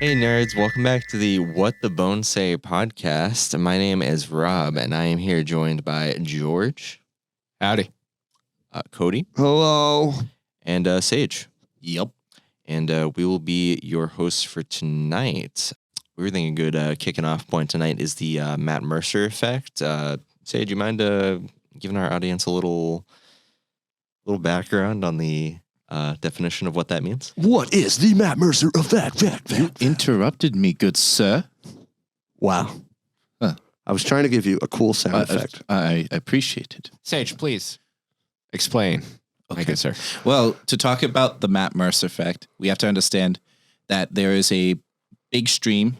Hey nerds, welcome back to the What the Bones Say podcast. My name is Rob, and I am here joined by George. Howdy. Cody. Hello. And Sage. Yep. And we will be your hosts for tonight. We were thinking a good kicking off point tonight is the Matt Mercer effect. Sage, you mind giving our audience a little background on the definition of what that means? What is the Matt Mercer effect? You interrupted me, good sir. Wow. I was trying to give you a cool sound effect. I appreciate it. Sage, please explain. Okay. My good sir. Well, to talk about the Matt Mercer effect, we have to understand that there is a big stream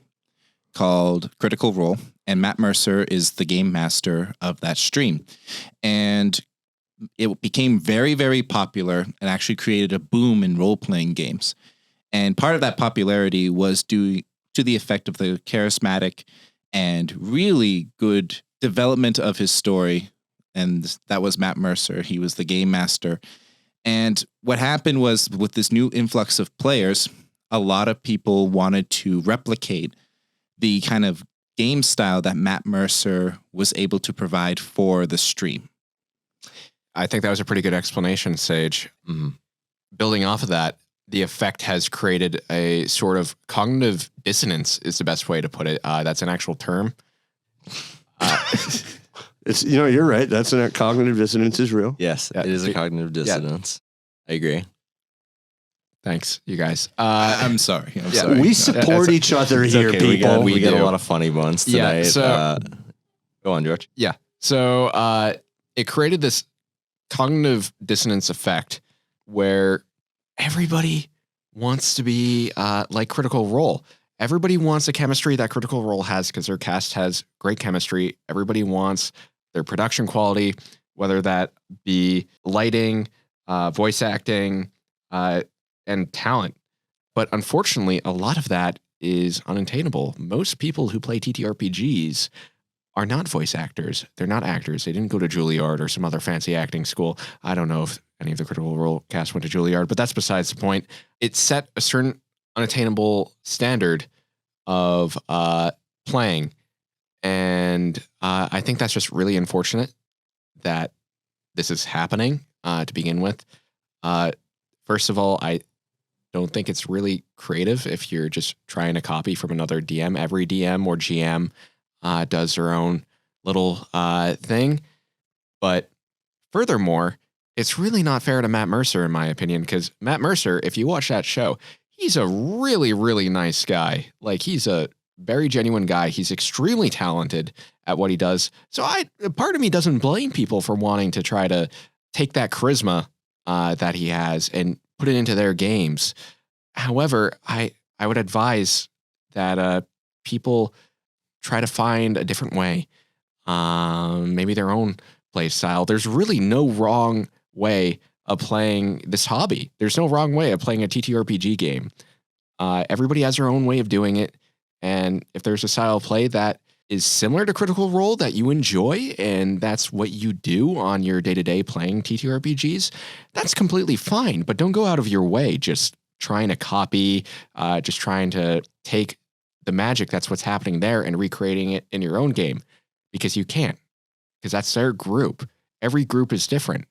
called Critical Role, and Matt Mercer is the game master of that stream. And it became very, very popular and actually created a boom in role-playing games. And part of that popularity was due to the effect of the charismatic and really good development of his story. And that was Matt Mercer. He was the game master. And what happened was, with this new influx of players, a lot of people wanted to replicate the kind of game style that Matt Mercer was able to provide for the stream. I think that was a pretty good explanation, Sage. Mm-hmm. Building off of that, the effect has created a sort of cognitive dissonance is the best way to put it. That's an actual term. It's you're right. That's cognitive dissonance is real. Yes, it is a cognitive dissonance. I agree. Thanks, you guys. I'm sorry. I'm sorry. We support each other here, Okay, people. we get a do. lot of funny ones tonight. Yeah, so- Go on, George. Yeah. So it created this cognitive dissonance effect where everybody wants to be like Critical Role. Everybody wants the chemistry that Critical Role has because their cast has great chemistry. Everybody wants their production quality, whether that be lighting, voice acting, and talent. But unfortunately, a lot of that is unattainable. Most people who play TTRPGs are not voice actors. They're not actors. They didn't go to Juilliard or some other fancy acting school. I don't know if any of the Critical Role cast went to Juilliard, but that's besides the point. It set a certain unattainable standard of playing. And I think that's just really unfortunate that this is happening to begin with. First of all, I don't think it's really creative if you're just trying to copy from another DM. Every DM or GM does their own little thing. But furthermore, it's really not fair to Matt Mercer, in my opinion, because Matt Mercer, if you watch that show, he's a really, really nice guy. Like, he's a very genuine guy. He's extremely talented at what he does. So part of me doesn't blame people for wanting to try to take that charisma that he has and put it into their games. However, I would advise that people try to find a different way, maybe their own play style. There's really no wrong way of playing this hobby. There's no wrong way of playing a TTRPG game. Everybody has their own way of doing it. And if there's a style of play that is similar to Critical Role that you enjoy, and that's what you do on your day-to-day playing TTRPGs, that's completely fine. But don't go out of your way just trying to copy, just trying to take the magic that's what's happening there and recreating it in your own game, because you can't, because that's their group. Every group is different.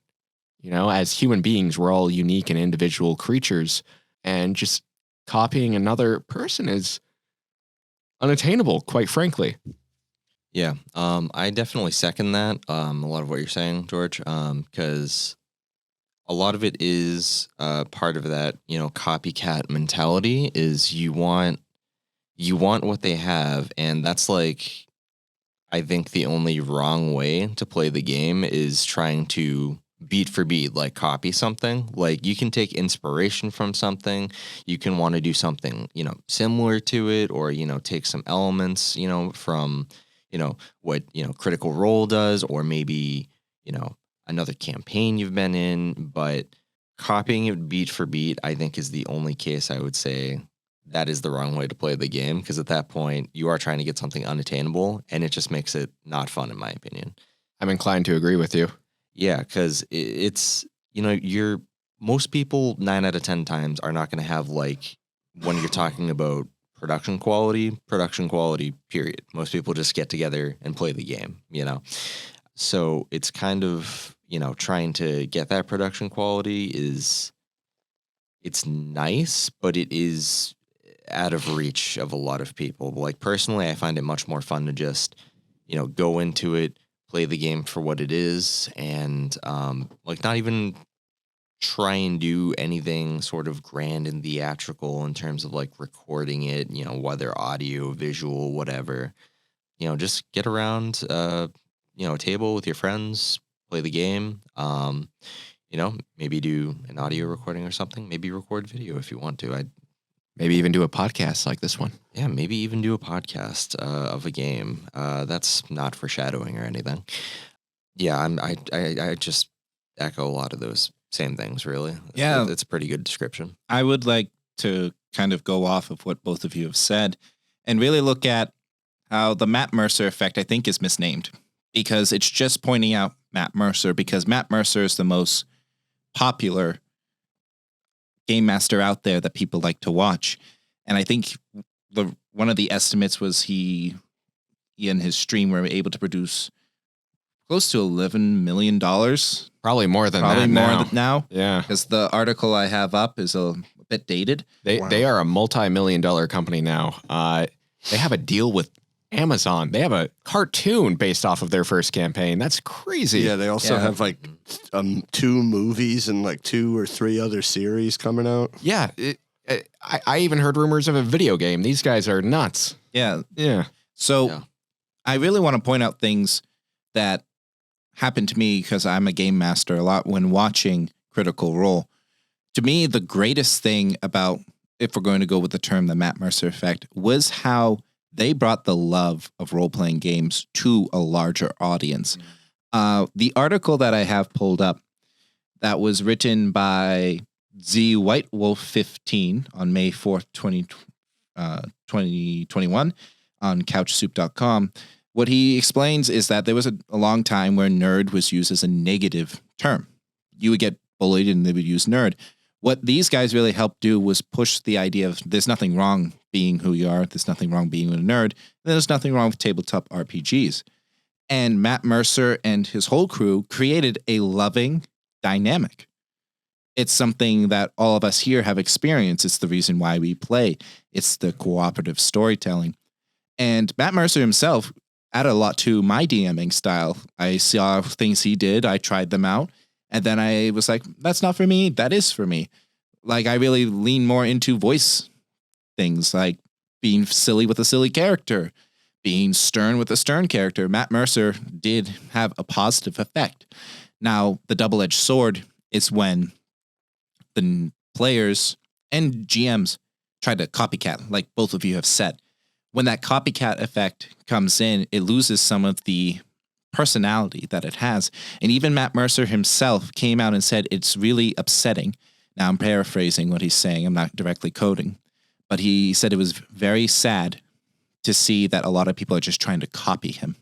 As human beings, we're all unique and individual creatures, and just copying another person is unattainable, quite frankly. Yeah, I definitely second that. A lot of what you're saying, George, because a lot of it is part of that, copycat mentality. Is you want what they have, and that's like, I think the only wrong way to play the game is trying to beat for beat, like copy something. Like, you can take inspiration from something. You can want to do something, similar to it, or, take some elements, from, what, Critical Role does, or maybe, another campaign you've been in. But copying it beat for beat, I think, is the only case I would say that is the wrong way to play the game, because at that point you are trying to get something unattainable, and it just makes it not fun, in my opinion. I'm inclined to agree with you. Yeah, because it's, most people 9 out of 10 times are not going to have, like, when you're talking about production quality, period. Most people just get together and play the game, you know? So it's kind of, you know, trying to get that production quality it's nice, but it is out of reach of a lot of people. Like personally, I find it much more fun to just, you know, go into it, play the game for what it is, and like not even try and do anything sort of grand and theatrical in terms of like recording it, you know, whether audio, visual, whatever. You know, just get around you know, a table with your friends, play the game. You know, maybe do an audio recording or something. Maybe record video if you want to. Maybe even do a podcast like this one. Yeah, maybe even do a podcast of a game. That's not foreshadowing or anything. Yeah, I just echo a lot of those same things, really. Yeah. It's a pretty good description. I would like to kind of go off of what both of you have said and really look at how the Matt Mercer effect, I think, is misnamed because it's just pointing out Matt Mercer because Matt Mercer is the most popular game master out there that people like to watch. And I think one of the estimates was he and his stream were able to produce close to $11 million. Probably more than Probably that more now. now. Yeah. Because the article I have up is a bit dated. They are a multi-million-dollar company now. They have a deal with Amazon. They have a cartoon based off of their first campaign. That's crazy. Yeah, they also have like 2 movies and like 2 or 3 other series coming out. Yeah. I even heard rumors of a video game. These guys are nuts. Yeah. Yeah. So Yeah. I really want to point out things that happened to me because I'm a game master a lot when watching Critical Role. To me, the greatest thing about, if we're going to go with the term, the Matt Mercer effect, was how they brought the love of role-playing games to a larger audience. The article that I have pulled up that was written by Z White Wolf 15 on May 4th, 2021 on couchsoup.com. What he explains is that there was a long time where nerd was used as a negative term. You would get bullied and they would use nerd. What these guys really helped do was push the idea of there's nothing wrong being who you are. There's nothing wrong being a nerd. There's nothing wrong with tabletop RPGs. And Matt Mercer and his whole crew created a loving dynamic. It's something that all of us here have experienced. It's the reason why we play. It's the cooperative storytelling. And Matt Mercer himself added a lot to my DMing style. I saw things he did. I tried them out. And then I was like, that's not for me. That is for me. Like, I really lean more into voice things, like being silly with a silly character, being stern with a stern character. Matt Mercer did have a positive effect. Now, the double-edged sword is when the players and GMs try to copycat, like both of you have said. When that copycat effect comes in, it loses some of the personality that it has. And even Matt Mercer himself came out and said it's really upsetting. Now, I'm paraphrasing what he's saying. I'm not directly quoting. But he said it was very sad to see that a lot of people are just trying to copy him.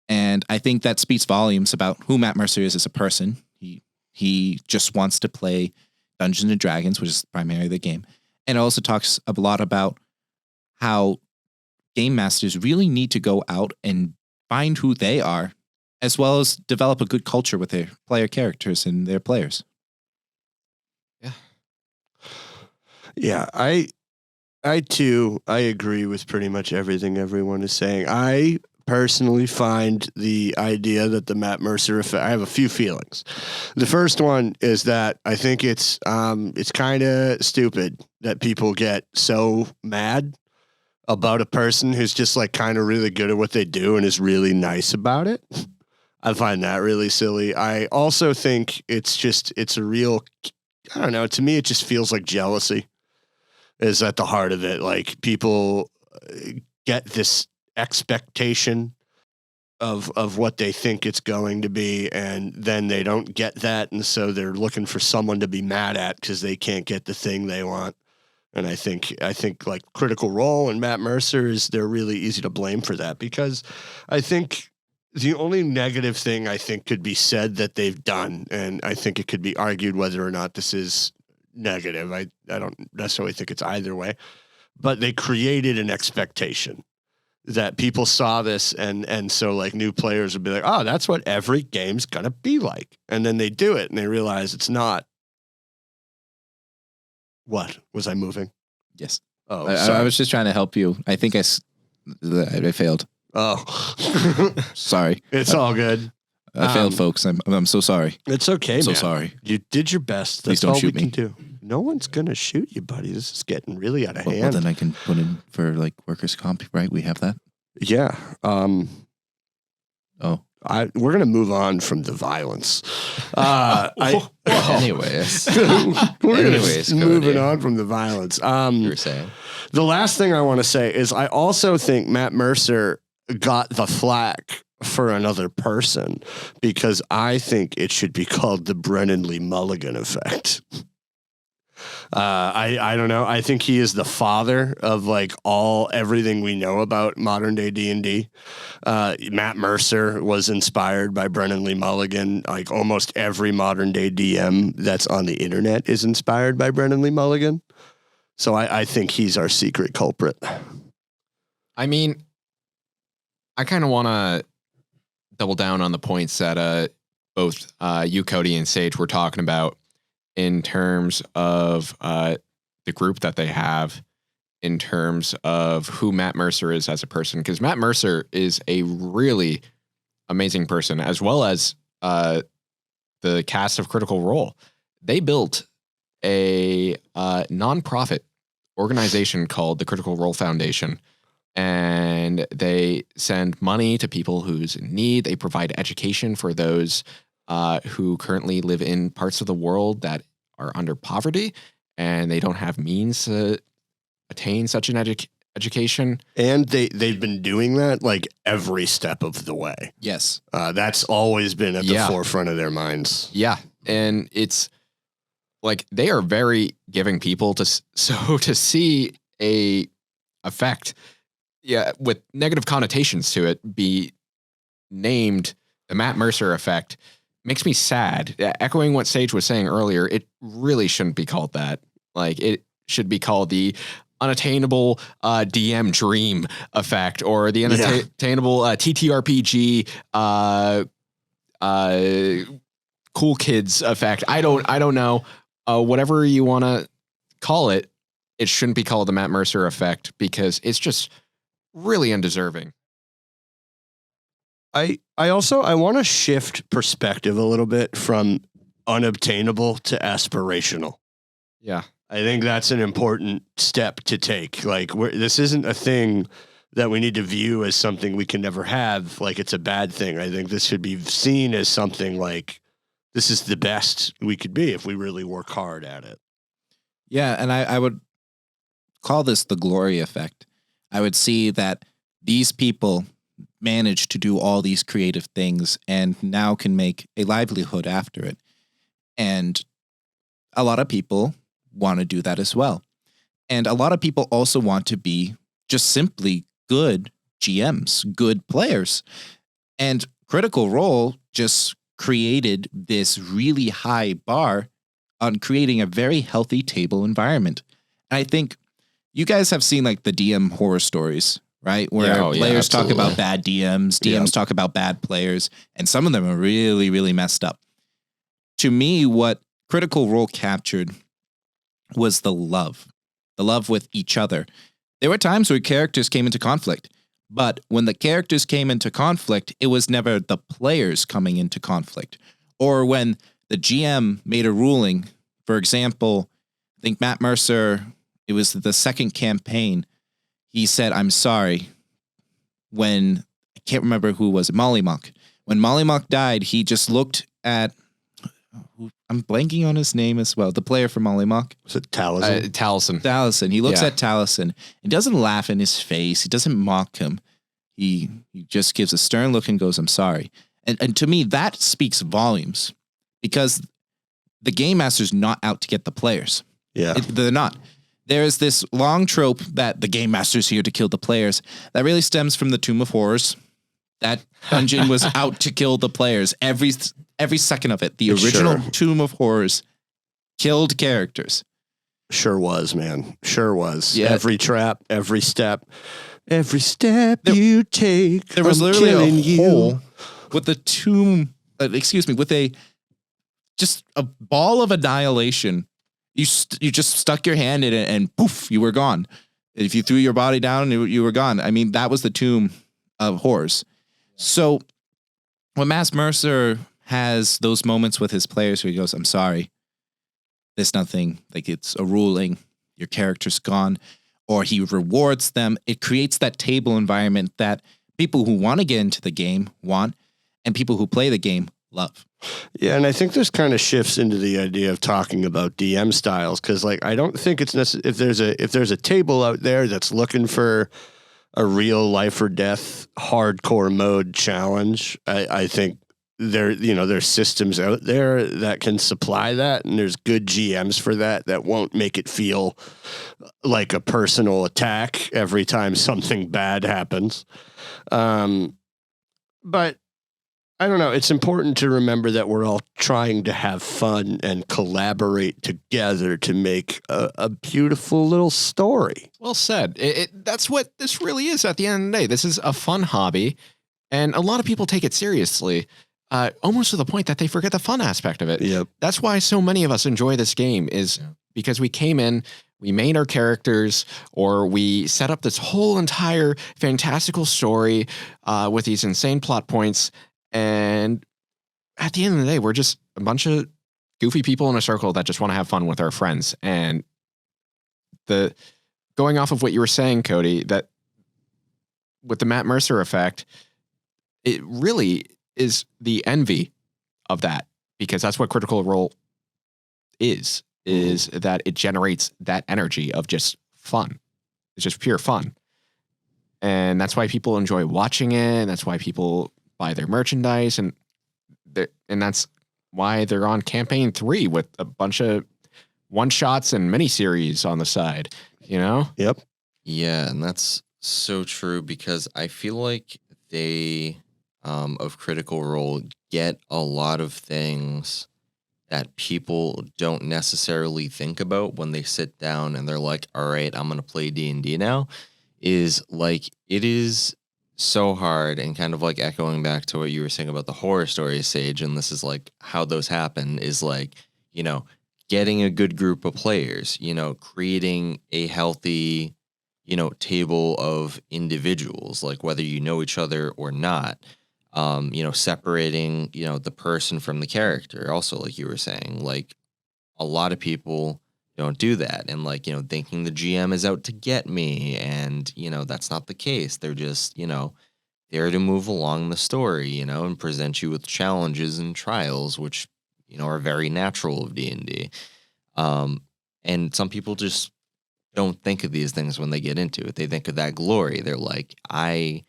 And I think that speaks volumes about who Matt Mercer is as a person. He just wants to play Dungeons and Dragons, which is primarily the game. And it also talks a lot about how game masters really need to go out and find who they are, as well as develop a good culture with their player characters and their players. Yeah, I too, I agree with pretty much everything everyone is saying. I personally find the idea that the Matt Mercer effect, I have a few feelings. The first one is that I think it's kind of stupid that people get so mad about a person who's just like kind of really good at what they do and is really nice about it. I find that really silly. I also think it's a real, I don't know, to me it just feels like jealousy is at the heart of it. Like people get this expectation of what they think it's going to be, and then they don't get that, and so they're looking for someone to be mad at because they can't get the thing they want. And I think like Critical Role and Matt Mercer they're really easy to blame for that, because I think the only negative thing I think could be said that they've done, and I think it could be argued whether or not this is negative. I don't necessarily think it's either way, but they created an expectation that people saw this, and so like new players would be like, oh, that's what every game's gonna be like, and then they do it and they realize it's not. What was I moving? Yes. Oh, I was just trying to help you. I think I failed. Oh, Sorry. It's all good. I failed, folks. I'm so sorry. It's okay, I'm so man. sorry. You did your best. Please That's don't all shoot we can me. do. No one's gonna shoot you, buddy. This is getting really out of Well, hand. then I can put in for like workers' comp, right? We have that. Yeah. Oh. We're gonna move on from the violence. Anyways, We're Anyways, moving Cody. on from the violence. you were saying. The last thing I want to say is I also think Matt Mercer got the flack for another person because I think it should be called the Brennan Lee Mulligan effect. I don't know. I think he is the father of like everything we know about modern day D&D. Matt Mercer was inspired by Brennan Lee Mulligan. Like almost every modern day DM that's on the internet is inspired by Brennan Lee Mulligan. So I think he's our secret culprit. I mean, I kind of want to double down on the points that both you, Cody, and Sage were talking about in terms of the group that they have, in terms of who Matt Mercer is as a person. Because Matt Mercer is a really amazing person, as well as the cast of Critical Role. They built a nonprofit organization called the Critical Role Foundation, and they send money to people who's in need. They provide education for those who currently live in parts of the world that are under poverty and they don't have means to attain such an education. And they've been doing that like every step of the way. Yes. That's always been at the forefront of their minds. Yeah. And it's like they are very giving people to see a effect, with negative connotations to it, be named the Matt Mercer effect makes me sad. Echoing what Sage was saying earlier, it really shouldn't be called that. Like it should be called the unattainable DM dream effect, or the unattainable TTRPG cool kids effect. I don't know. Whatever you want to call it, it shouldn't be called the Matt Mercer effect because it's just really undeserving. I want to shift perspective a little bit from unobtainable to aspirational. Yeah. I think that's an important step to take. Like this isn't a thing that we need to view as something we can never have. Like it's a bad thing. I think this should be seen as something like this is the best we could be if we really work hard at it. Yeah. And I would call this the glory effect. I would see that these people managed to do all these creative things and now can make a livelihood after it. And a lot of people want to do that as well. And a lot of people also want to be just simply good GMs, good players. And Critical Role just created this really high bar on creating a very healthy table environment. And I think you guys have seen like the DM horror stories, right? Where players talk about bad DMs talk about bad players, and some of them are really, really messed up. To me, what Critical Role captured was the love with each other. There were times where characters came into conflict, but when the characters came into conflict, it was never the players coming into conflict. Or when the GM made a ruling, for example, I think Matt Mercer, it was the second campaign, he said, I'm sorry, when, I can't remember who was it, Mollymock. When Mollymock died, he just looked at, I'm blanking on his name as well, the player for Mollymock. Was it Taliesin? Taliesin. He looks at Taliesin. He doesn't laugh in his face. He doesn't mock him. He just gives a stern look and goes, I'm sorry. And to me, that speaks volumes because the game master's not out to get the players. Yeah. They're not. There's this long trope that the game master's here to kill the players. That really stems from the Tomb of Horrors. That dungeon was out to kill the players. Every second of it. The original Tomb of Horrors killed characters. Sure was, man. Sure was. Yeah. Every trap, every step you take. There was I'm literally killing a hole with a tomb, with just a ball of annihilation. You just stuck your hand in it and poof, you were gone. If you threw your body down, you were gone. I mean, that was the tomb of horrors. So when Matt Mercer has those moments with his players where he goes, I'm sorry, there's nothing, like it's a ruling, your character's gone, or he rewards them, it creates that table environment that people who want to get into the game want, and people who play the game love. Yeah, and I think this kind of shifts into the idea of talking about DM styles, because like I don't think it's necessary if there's a table out there that's looking for a real life or death hardcore mode challenge. I think there's systems out there that can supply that, and there's good GMs for that won't make it feel like a personal attack every time something bad happens. But I don't know. It's important to remember that we're all trying to have fun and collaborate together to make a beautiful little story. Well said. That's what this really is at the end of the day. This is a fun hobby, and a lot of people take it seriously, almost to the point that they forget the fun aspect of it. Yep. That's why so many of us enjoy this game is because we came in, we made our characters, or we set up this whole entire fantastical story with these insane plot points. And at the end of the day, we're just a bunch of goofy people in a circle that just want to have fun with our friends. And going off of what you were saying, Cody, that with the Matt Mercer effect, it really is the envy of that, because that's what Critical Role is that it generates that energy of just fun. It's just pure fun. And that's why people enjoy watching it. And that's why people buy their merchandise, and that's why they're on campaign 3 with a bunch of one-shots and miniseries on the side, you know? Yep. Yeah, and that's so true, because I feel like they, of Critical Role, get a lot of things that people don't necessarily think about when they sit down and they're like, all right, I'm going to play D&D now, is like, it is so hard, and kind of like echoing back to what you were saying about the horror stories, Sage, and this is like how those happen, is like, getting a good group of players, creating a healthy, table of individuals, like whether you know each other or not, separating, the person from the character. Also, like you were saying, like a lot of people don't do that, and like, thinking the GM is out to get me, and, that's not the case. They're just, there to move along the story, and present you with challenges and trials, which, are very natural of D&D. And some people just don't think of these things when they get into it. They think of that glory. They're like, I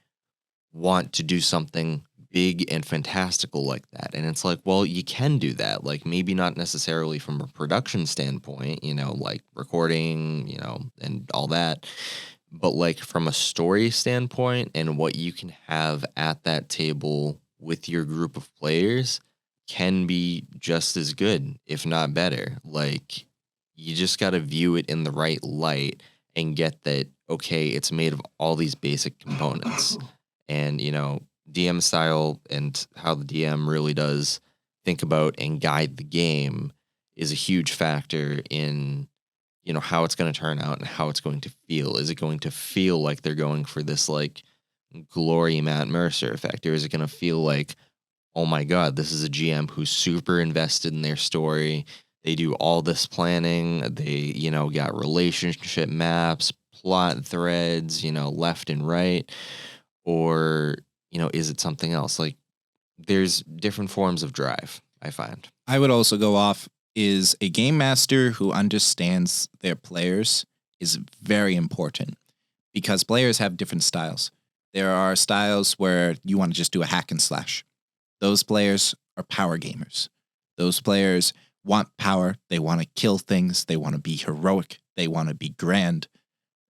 want to do something big and fantastical like that. And it's like, well, you can do that. Like, maybe not necessarily from a production standpoint, like recording, and all that, but like from a story standpoint and what you can have at that table with your group of players can be just as good, if not better. Like, you just got to view it in the right light and get that, okay, it's made of all these basic components. And, DM style and how the DM really does think about and guide the game is a huge factor in, how it's going to turn out and how it's going to feel. Is it going to feel like they're going for this like glory Matt Mercer effect, or is it going to feel like, oh my God, this is a GM who's super invested in their story. They do all this planning. They, got relationship maps, plot threads, left and right. Or, is it something else? Like, there's different forms of drive, I find. I would also go off is a game master who understands their players is very important, because players have different styles. There are styles where you want to just do a hack and slash. Those players are power gamers. Those players want power. They want to kill things. They want to be heroic. They want to be grand.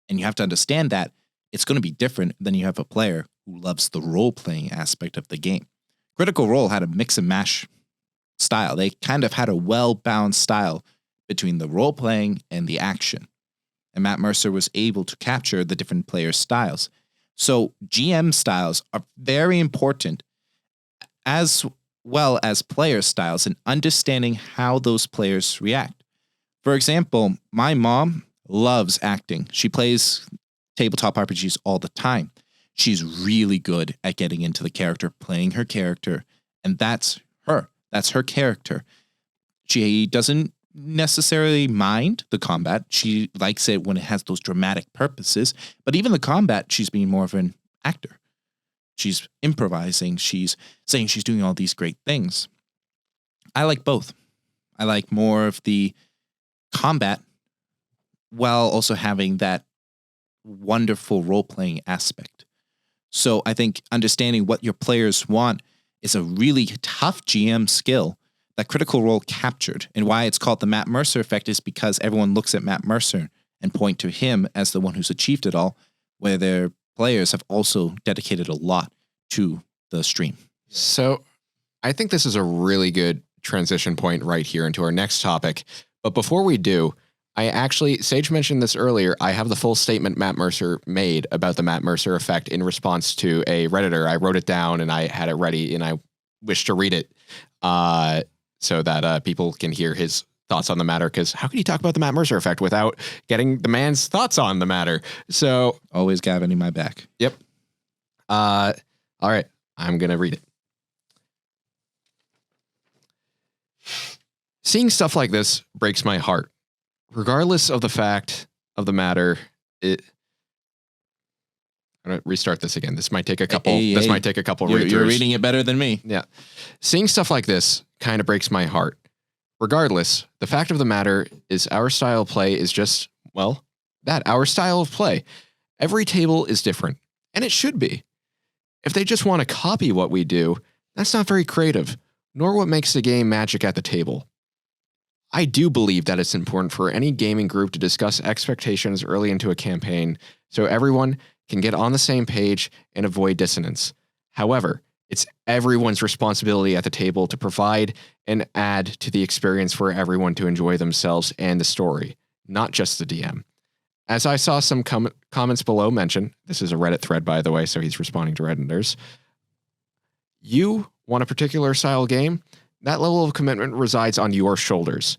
And you have to understand that it's going to be different than you have a player who loves the role-playing aspect of the game. Critical Role had a mix and mash style. They kind of had a well-balanced style between the role playing and the action. And Matt Mercer was able to capture the different players' styles. So GM styles are very important, as well as player styles, and understanding how those players react. For example, my mom loves acting. She plays tabletop RPGs all the time. She's really good at getting into the character, playing her character, and that's her. That's her character. She doesn't necessarily mind the combat. She likes it when it has those dramatic purposes, but even the combat, she's being more of an actor. She's improvising. She's saying she's doing all these great things. I like both. I like more of the combat while also having that wonderful role-playing aspect. So I think understanding what your players want is a really tough GM skill that Critical Role captured. And why it's called the Matt Mercer effect is because everyone looks at Matt Mercer and point to him as the one who's achieved it all, where their players have also dedicated a lot to the stream. So I think this is a really good transition point right here into our next topic. But before we do, Sage mentioned this earlier. I have the full statement Matt Mercer made about the Matt Mercer effect in response to a Redditor. I wrote it down and I had it ready and I wish to read it so that people can hear his thoughts on the matter. Because how can you talk about the Matt Mercer effect without getting the man's thoughts on the matter? So always Gavin in my back. Yep. All right. I'm going to read it. Seeing stuff like this breaks my heart. Regardless of the fact of the matter, I'm going to restart this again. This might take a couple. Might take a couple. You're reading it better than me. Yeah, seeing stuff like this kind of breaks my heart. Regardless, the fact of the matter is, our style of play is just our style of play. Every table is different, and it should be. If they just want to copy what we do, that's not very creative, nor what makes the game magic at the table. I do believe that it's important for any gaming group to discuss expectations early into a campaign so everyone can get on the same page and avoid dissonance. However, it's everyone's responsibility at the table to provide and add to the experience for everyone to enjoy themselves and the story, not just the DM. As I saw some comments below mention, this is a Reddit thread, by the way, so he's responding to Redditors. You want a particular style game? That level of commitment resides on your shoulders.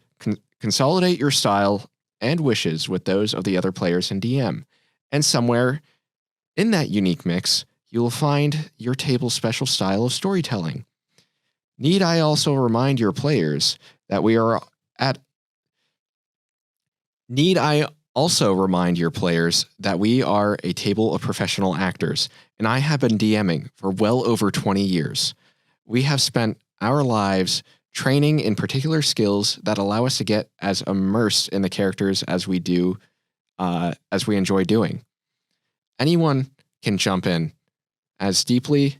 Consolidate your style and wishes with those of the other players in DM. And somewhere in that unique mix, you will find your table's special style of storytelling. Need I also remind your players that we are a table of professional actors, and I have been DMing for well over 20 years. We have spent our lives training in particular skills that allow us to get as immersed in the characters as we do, as we enjoy doing. Anyone can jump in as deeply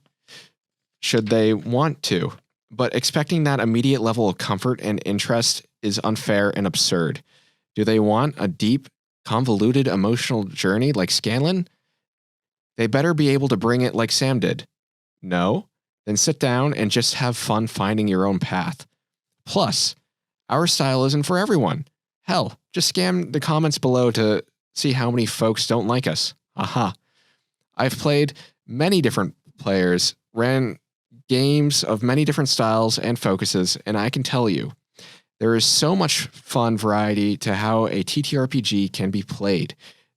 should they want to, but expecting that immediate level of comfort and interest is unfair and absurd. Do they want a deep, convoluted emotional journey like Scanlan? They better be able to bring it like Sam did. No? Then sit down and just have fun finding your own path. Plus, our style isn't for everyone. Hell, just scan the comments below to see how many folks don't like us. Aha. I've played many different players, ran games of many different styles and focuses, and I can tell you, there is so much fun variety to how a TTRPG can be played.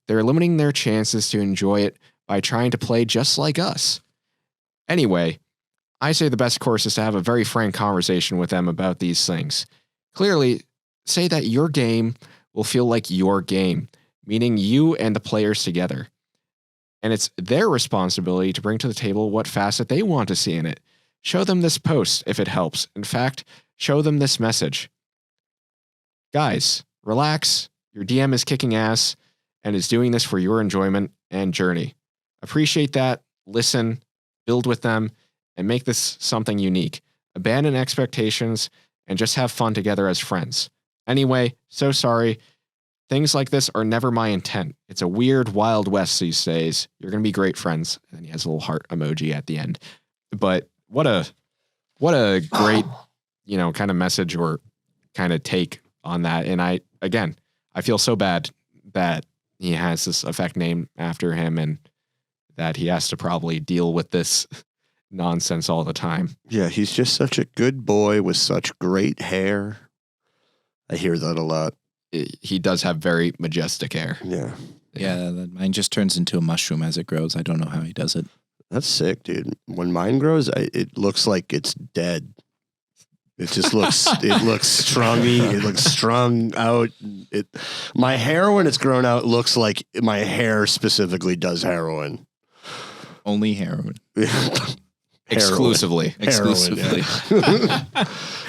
They're limiting their chances to enjoy it by trying to play just like us. Anyway, I say the best course is to have a very frank conversation with them about these things. Clearly, say that your game will feel like your game, meaning you and the players together. And it's their responsibility to bring to the table what facet they want to see in it. Show them this post if it helps. In fact, show them this message. Guys, relax. Your DM is kicking ass and is doing this for your enjoyment and journey. Appreciate that. Listen, build with them, and make this something unique. Abandon expectations and just have fun together as friends. Anyway, so sorry. Things like this are never my intent. It's a weird Wild West these days. You're going to be great friends. And he has a little heart emoji at the end. But what a great, kind of message or kind of take on that. And I feel so bad that he has this effect named after him and that he has to probably deal with this nonsense all the time. Yeah, he's just such a good boy with such great hair. I hear that a lot. He does have very majestic hair. Yeah. Yeah, mine just turns into a mushroom as it grows. I don't know how he does it. That's sick, dude. When mine grows, it looks like it's dead. It just looks, it looks strongy. It looks strung out. My hair, when it's grown out, looks like my hair specifically does heroin. Only heroin. Exclusively. Exclusively. Yeah.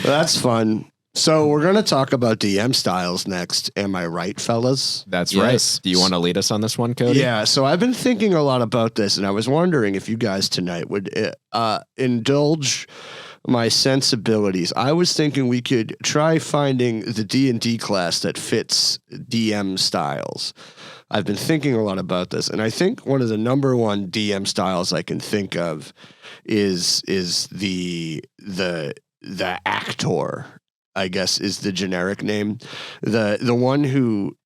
That's fun. So we're going to talk about DM styles next. Am I right, fellas? That's Yes. right. Do you want to lead us on this one, Cody? Yeah, so I've been thinking a lot about this, and I was wondering if you guys tonight would indulge my sensibilities. I was thinking we could try finding the D&D class that fits DM styles. I've been thinking a lot about this, and I think one of the number one DM styles I can think of is the actor, I guess is the generic name. The one who,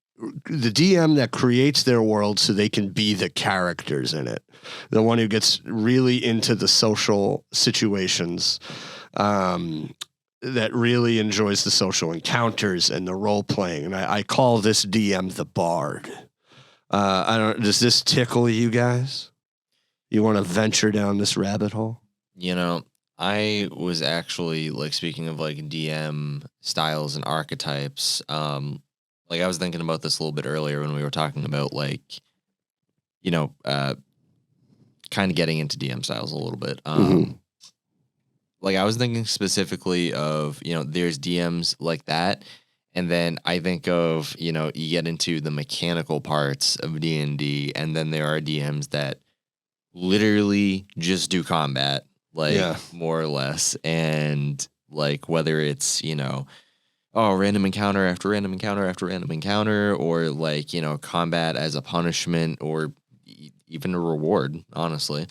the DM that creates their world so they can be the characters in it. The one who gets really into the social situations, that really enjoys the social encounters and the role playing. And I call this DM the bard. Does this tickle you guys? You want to venture down this rabbit hole? You know, I was actually, like, speaking of, like, DM styles and archetypes, like, I was thinking about this a little bit earlier when we were talking about, like, you know, kind of getting into DM styles a little bit. Like, I was thinking specifically of, you know, there's DMs like that, and then I think of, you know, you get into the mechanical parts of D&D, and then there are DMs that literally just do combat. Like, more or less. And, like, whether it's, you know, random encounter after random encounter after random encounter, or, like, you know, combat as a punishment or even a reward, honestly.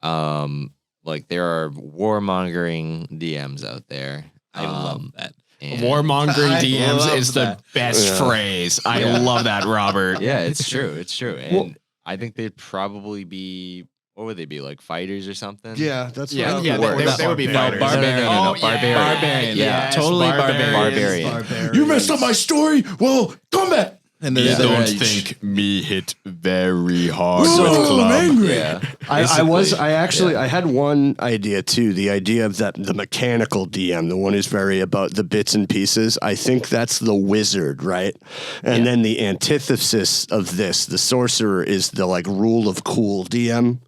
Like, there are warmongering DMs out there. I love that. Warmongering DMs is the best phrase. I love that, Robert. Yeah, it's true. It's true. And I think they'd probably be... What would they be, like fighters or something? Yeah, that's Yeah, what they would be fighters. Barbarian. No, barbarian. Barbarian. Yeah, totally barbarian. You messed up my story. Well, combat. And then me hit very hard So I'm angry. Yeah. I had one idea too. The idea of the mechanical DM, the one who's very about the bits and pieces. I think that's the wizard, right? And then the antithesis of this, the sorcerer, is the, like, rule of cool DM.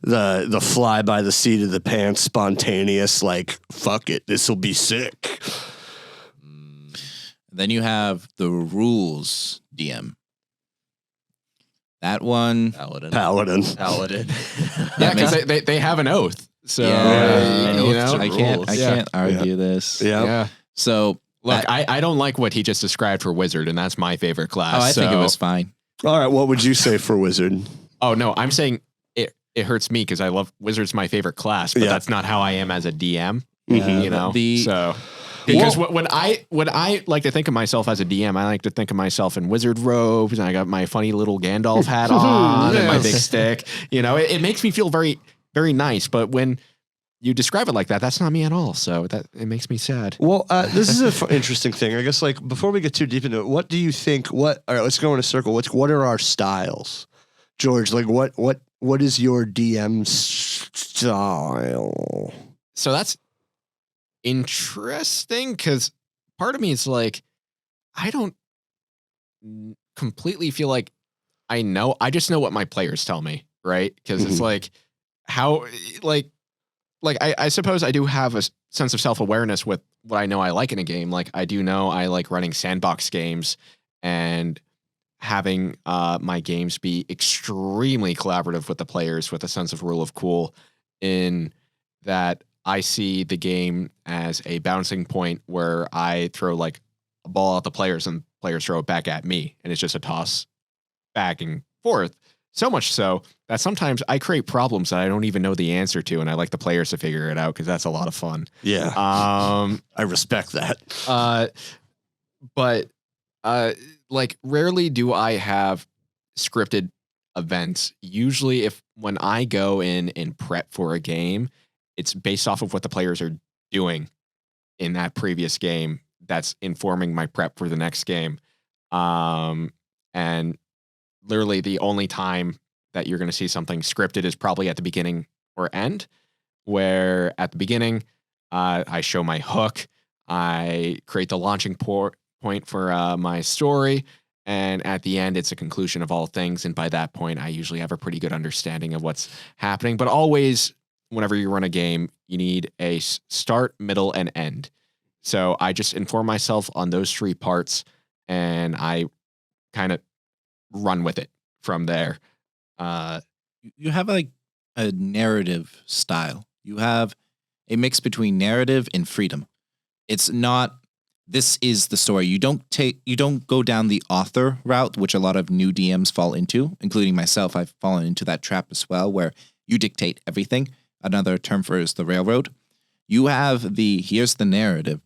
The fly by the seat of the pants, spontaneous, like, fuck it, this will be sick. Then you have the rules DM. That one. Paladin. Yeah, because they have an oath. So, you know, I can't argue this. Yeah. So, look, I don't like what he just described for wizard, and that's my favorite class. I think it was fine. All right, what would you say for wizard? Oh, no, I'm saying it hurts me because I love wizard's my favorite class, but that's not how I am as a DM. You know, because when I like to think of myself as a DM, I like to think of myself in wizard robes, and I got my funny little Gandalf hat on and my big stick. You know, it makes me feel very, very nice. But when you describe it like that, that's not me at all. So it makes me sad. Well, this is an interesting thing. I guess, like, before we get too deep into it, what do you think? All right, let's go in a circle. What are our styles, George? Like, what is your DM style? So that's interesting because part of me is like, I don't completely feel like I know. I just know what my players tell me, right? Because it's like how, like I suppose I do have a sense of self-awareness with what I know I like in a game. Like, I do know I like running sandbox games and having my games be extremely collaborative with the players with a sense of rule of cool, in that I see the game as a bouncing point where I throw, like, a ball at the players and players throw it back at me. And it's just a toss back and forth. So much so that sometimes I create problems that I don't even know the answer to, and I like the players to figure it out because that's a lot of fun. Yeah. I respect that. but like rarely do I have scripted events. Usually when I go in and prep for a game, it's based off of what the players are doing in that previous game that's informing my prep for the next game. And literally the only time that you're going to see something scripted is probably at the beginning or end, where at the beginning, I show my hook, I create the launching point for my story, and at the end, it's a conclusion of all things. And by that point, I usually have a pretty good understanding of what's happening. But always, whenever you run a game, you need a start, middle, and end. So I just inform myself on those three parts, and I kind of run with it from there. You have like a narrative style. You have a mix between narrative and freedom. It's not, this is the story. You don't go down the author route, which a lot of new DMs fall into, including myself. I've fallen into that trap as well, where you dictate everything. Another term for it is the railroad. You have here's the narrative,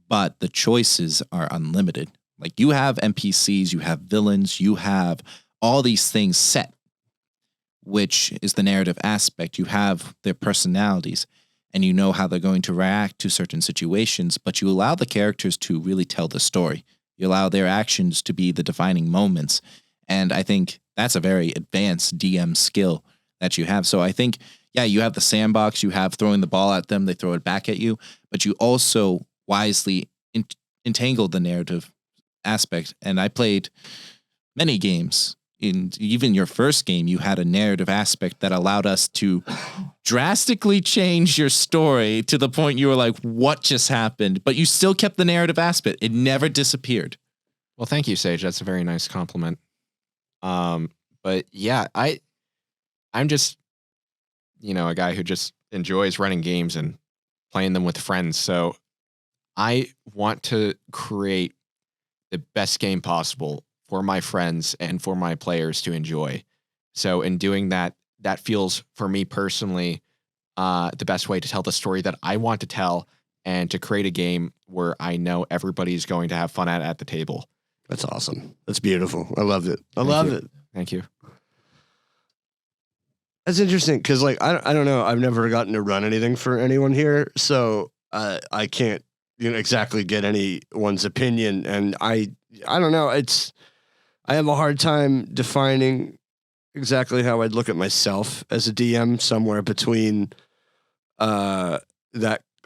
but the choices are unlimited. Like you have NPCs, you have villains, you have all these things set, which is the narrative aspect. You have their personalities and you know how they're going to react to certain situations, but you allow the characters to really tell the story. You allow their actions to be the defining moments. And I think that's a very advanced DM skill that you have. So I think, yeah, you have the sandbox, you have throwing the ball at them, they throw it back at you, but you also wisely entangle the narrative aspect. And I played many games. In even your first game, you had a narrative aspect that allowed us to drastically change your story to the point you were like, what just happened? But you still kept the narrative aspect. It never disappeared. Well, thank you, Sage. That's a very nice compliment. But yeah, I'm just, a guy who just enjoys running games and playing them with friends. So I want to create the best game possible for my friends and for my players to enjoy. So in doing that, that feels for me personally the best way to tell the story that I want to tell and to create a game where I know everybody's going to have fun at the table. That's awesome. That's beautiful. I loved it. I love it. Thank you. That's interesting because, like, I don't know. I've never gotten to run anything for anyone here, so I can't exactly get anyone's opinion. And I don't know. I have a hard time defining exactly how I'd look at myself as a DM, somewhere between that,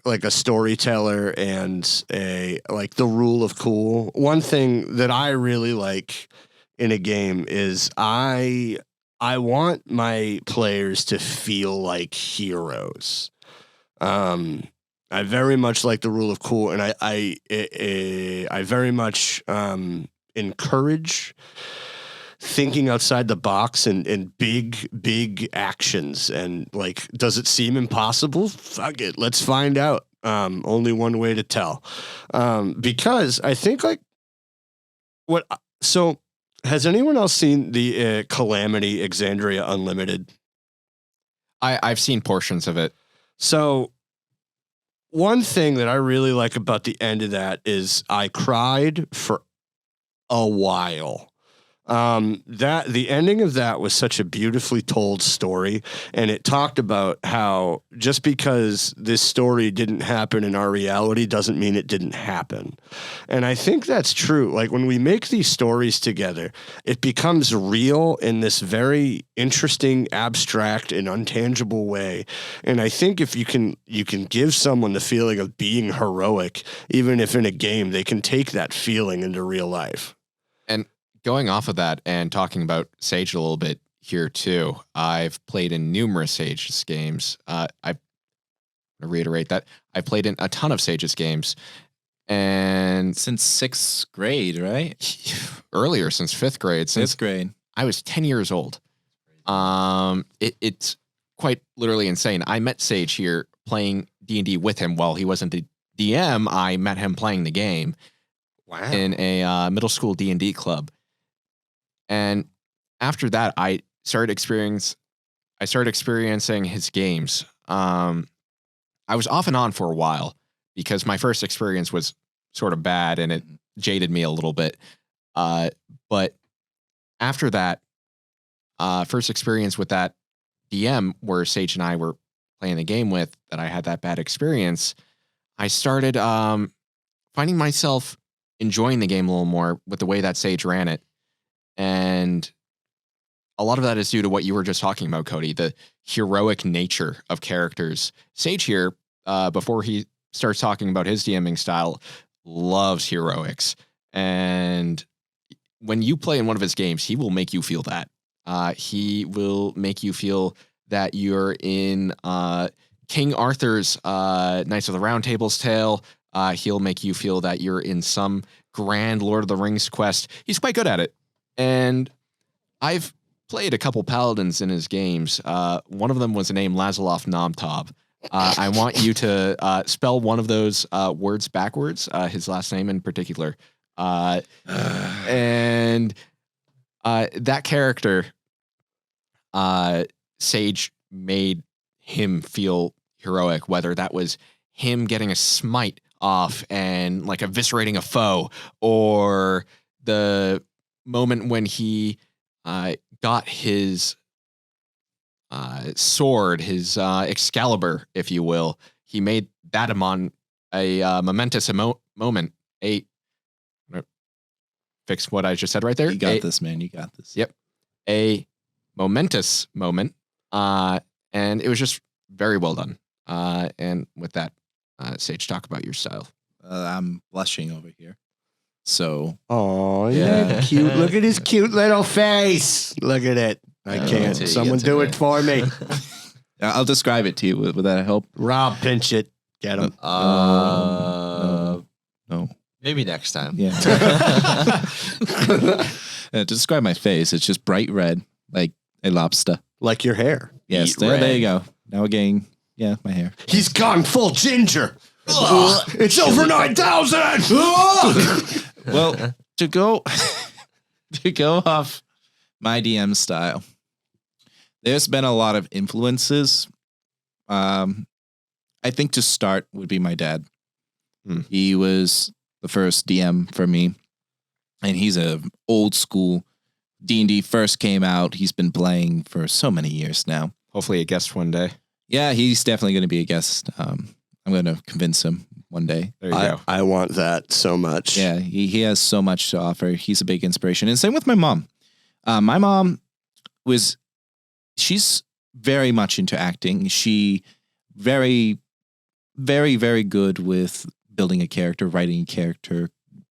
like a storyteller and the rule of cool. One thing that I really like in a game is I want my players to feel like heroes. I very much like the rule of cool, and I very much encourage thinking outside the box and big actions. And like, does it seem impossible? Fuck it, let's find out. Only one way to tell. Because I think so has anyone else seen the Calamity Exandria Unlimited? I've seen portions of it. So one thing that I really like about the end of that is I cried for a while. The ending of that was such a beautifully told story, and it talked about how just because this story didn't happen in our reality doesn't mean it didn't happen. And I think that's true. Like, when we make these stories together, it becomes real in this very interesting, abstract, and untangible way. And I think if you can give someone the feeling of being heroic, even if in a game, they can take that feeling into real life. And going off of that and talking about Sage a little bit here too, I've played in numerous Sage's games. I'm going to reiterate that I've played in a ton of Sage's games, and Since 6th grade, right? earlier, since 5th grade, since 5th grade. I was 10 years old. It's quite literally insane. I met Sage here playing D&D with him while he wasn't the DM. I met him playing the game. Wow. In a middle school D&D club. And after that, I started experiencing his games. I was off and on for a while because my first experience was sort of bad, and it jaded me a little bit. But after that first experience with that DM where Sage and I were playing the game with, that I had that bad experience, I started finding myself enjoying the game a little more with the way that Sage ran it. And a lot of that is due to what you were just talking about, Cody, the heroic nature of characters. Sage here, before he starts talking about his DMing style, loves heroics. And when you play in one of his games, he will make you feel that. He will make you feel that you're in King Arthur's Knights of the Round Table's tale. He'll make you feel that you're in some grand Lord of the Rings quest. He's quite good at it. And I've played a couple paladins in his games. One of them was named Lazaroff Nomtob. I want you to spell one of those words backwards, his last name in particular. And that character, Sage made him feel heroic, whether that was him getting a smite off and like eviscerating a foe, or the moment when he got his sword, his Excalibur, if you will. He made that a momentous moment. Fix what I just said right there. You got this, man. You got this. Yep. A momentous moment. And it was just very well done. And with that, Sage, talk about your style. I'm blushing over here. So. Oh, yeah. Cute. Look at his cute little face. Look at it. I can't. Someone do it for me. I'll describe it to you. Would that help? Rob, pinch it. Get him. No. Maybe next time. Yeah. To describe my face, it's just bright red, like a lobster. Like your hair. Yes, there you go. Now again, yeah, my hair. He's gone full ginger. It's over 9,000. Well, to go off my DM style, there's been a lot of influences. I think to start would be my dad. He was the first DM for me, and he's a old school. D&D first came out. He's been playing for so many years now. Hopefully a guest one day. Yeah, he's definitely going to be a guest. I'm going to convince him one day. There you go. I want that so much. Yeah, he has so much to offer. He's a big inspiration. And same with my mom. My mom she's very much into acting. She very, very, very good with building a character, writing a character,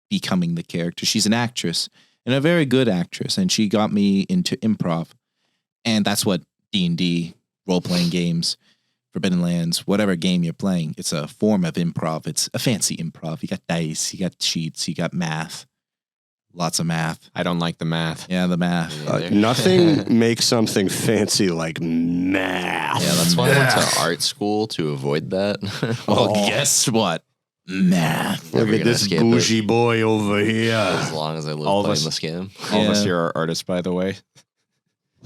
becoming the character. She's an actress and a very good actress. And she got me into improv. And that's what D&D, role-playing games, Forbidden Lands, whatever game you're playing, it's a form of improv. It's a fancy improv. You got dice, you got sheets, you got math. Lots of math. I don't like the math. Yeah, the math. Nothing makes something fancy like math. Yeah, that's why I went to art school, to avoid that. Well, guess what? Math. Look Never at gonna this skip bougie it. boy over here. As long as I live All of playing us- this game. All of us Yeah. here are artists, by the way.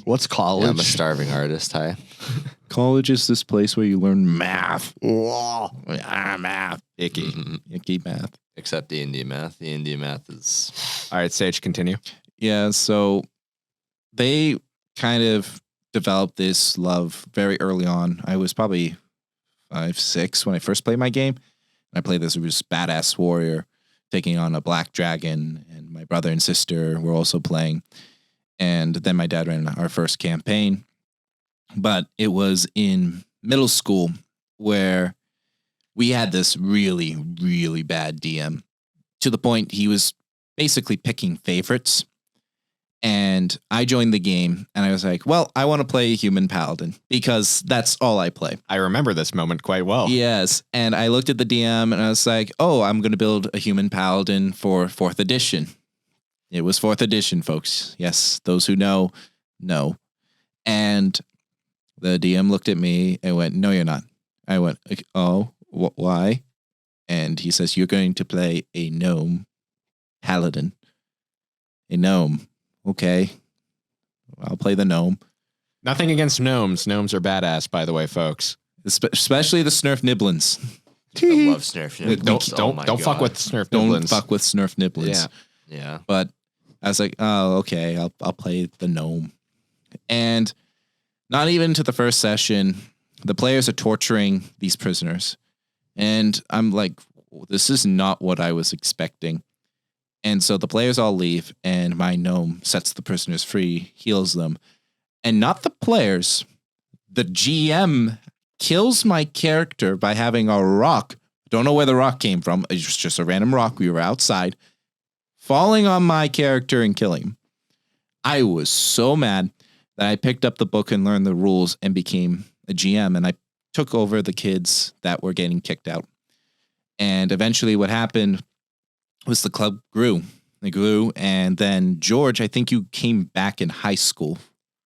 What's college? Yeah, I'm a starving artist, hi. College is this place where you learn math. Whoa. Math. Icky. Mhm. Icky math. Except D&D math. D&D math is... All right, Sage, continue. Yeah, so they kind of developed this love very early on. I was probably 5, 6 when I first played my game. I played this badass warrior taking on a black dragon, and my brother and sister were also playing. And then my dad ran our first campaign. But it was in middle school where we had this really, really bad DM, to the point he was basically picking favorites. And I joined the game and I was like, well, I want to play a human paladin because that's all I play. I remember this moment quite well. Yes. And I looked at the DM and I was like, oh, I'm going to build a human paladin for 4th edition. It was 4th edition, folks. Yes. Those who know. And the DM looked at me and went, no, you're not. I went, oh, why? And he says, you're going to play a gnome paladin. A gnome. Okay. I'll play the gnome. Nothing against gnomes. Gnomes are badass, by the way, folks. Especially the Snurf Nibblins. I love Snurf Wait, Nibblins. Don't fuck with Snurf Don't Nibblins. fuck with Snurf Nibblins. Yeah. Yeah. But I was like, oh, okay, I'll play the gnome. And not even to the first session, the players are torturing these prisoners. And I'm like, this is not what I was expecting. And so the players all leave, and my gnome sets the prisoners free, heals them. And not the players, the GM kills my character by having a rock. Don't know where the rock came from. It was just a random rock. We were outside, falling on my character and killing him. I was so mad that I picked up the book and learned the rules and became a GM. And I took over the kids that were getting kicked out. And eventually what happened was the club grew. They grew. And then, George, I think you came back in high school.